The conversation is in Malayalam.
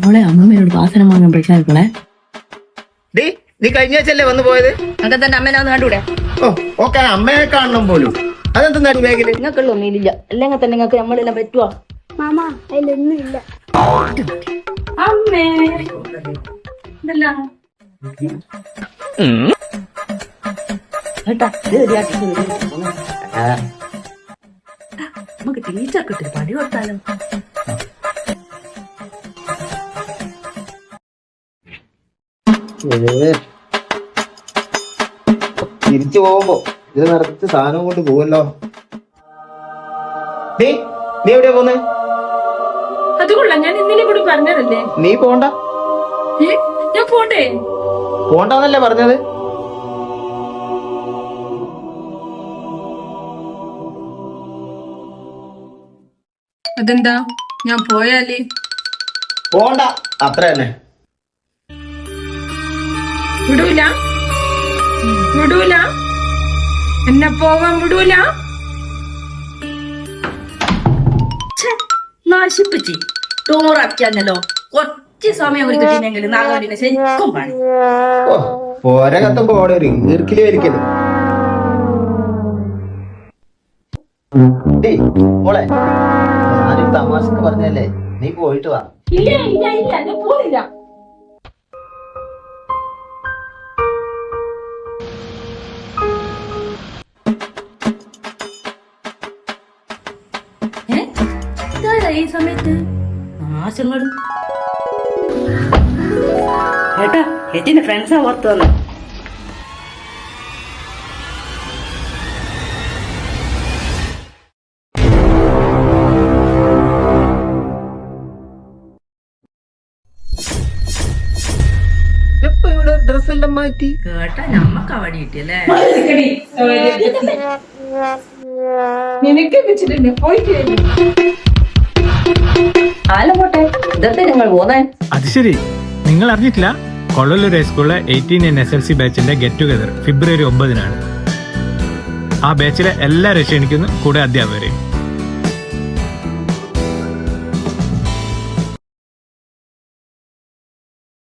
മോളെ അമ്മമ്മയോട് വാസനം വാങ്ങാൻ പറ്റാ. നീ കഴിഞ്ഞ ആഴ്ചയല്ലേ വന്നു പോയത്? നിങ്ങൾക്ക് തന്നെ അമ്മേനെ ഒന്ന് കണ്ടൂടെ? ഓ ഓക്കെ, അമ്മയെ കാണണം പോലും. അതെന്താ ബാഗില്? നിങ്ങൾക്കുള്ള ഒന്നില്ല, അല്ലെങ്കിൽ തന്നെ നിങ്ങൾക്ക് നമ്മളെല്ലാം പറ്റുവാ? മാമ അതിലൊന്നും ഇല്ല. അമ്മേ നമുക്ക് ടീച്ചർക്ക് ഇട്ട് പണി കൊടുത്താലോ? തിരിച്ചു പോകുമ്പോ ഇത് നിറച്ച് സാധനം കൊണ്ട് പോവല്ലോ. നീ എവിടെയാ പോന്നെ? അത് കൊള്ളാം, ഞാൻ ഇന്നലെ കൂടി പറഞ്ഞതല്ലേ. നീ പോണ്ട. ഞാൻ പോട്ടെ? പോണ്ടെന്നല്ലേ പറഞ്ഞത്? അതെന്താ ഞാൻ പോയാലേ? പോണ്ട, അത്ര തന്നെ. വിടൂല എന്നെ പോകാൻ വിടൂല. നശിപ്പിച്ച് ടൂറാക്കിയാണല്ലോ. കുറച്ച് സമയം ഒരു കിട്ടിയെങ്കിൽ നാഗവല്ലിനെ ശരിക്കും പണി. ഓ പോര കത്തുമ്പോ ഓടെ ഒരു ഈർക്കിലി വലിക്കല്. മോളെ, ഞാനൊരു തമാശക്ക് പറഞ്ഞല്ലേ, നീ പോയിട്ട് വാ. ഇല്ല ഞാൻ പോണില്ല. ഈ സമയത്ത് നാശങ്ങളും ഏട്ടാ ഏറ്റിന്റെ ഫ്രണ്ട്സാ ഓർത്ത് വന്നെ. ഡ്രസ് എല്ലാം മാറ്റി കേട്ടാ നമ്മക്ക് അവിടെ കിട്ടിയല്ലേ? നിനക്ക് വെച്ചിട്ടുണ്ട് പോയിട്ട് ആലപ്പോട്ടെ, ഇതത്തെ നിങ്ങൾ പോന്നേ. അത് ശരി, നിങ്ങൾ അറിഞ്ഞിട്ടില്ല? കൊള്ളലൂർ ഹൈസ്കൂളിലെ 18 SLC ബാച്ചിന്റെ ഗെറ്റ് ടുഗദർ ഫെബ്രുവരി 9-നാണ്. ആ ബാച്ചിലെ എല്ലാ രക്ഷണിക്കുന്നു, കൂടെ അധ്യാപകരെയും.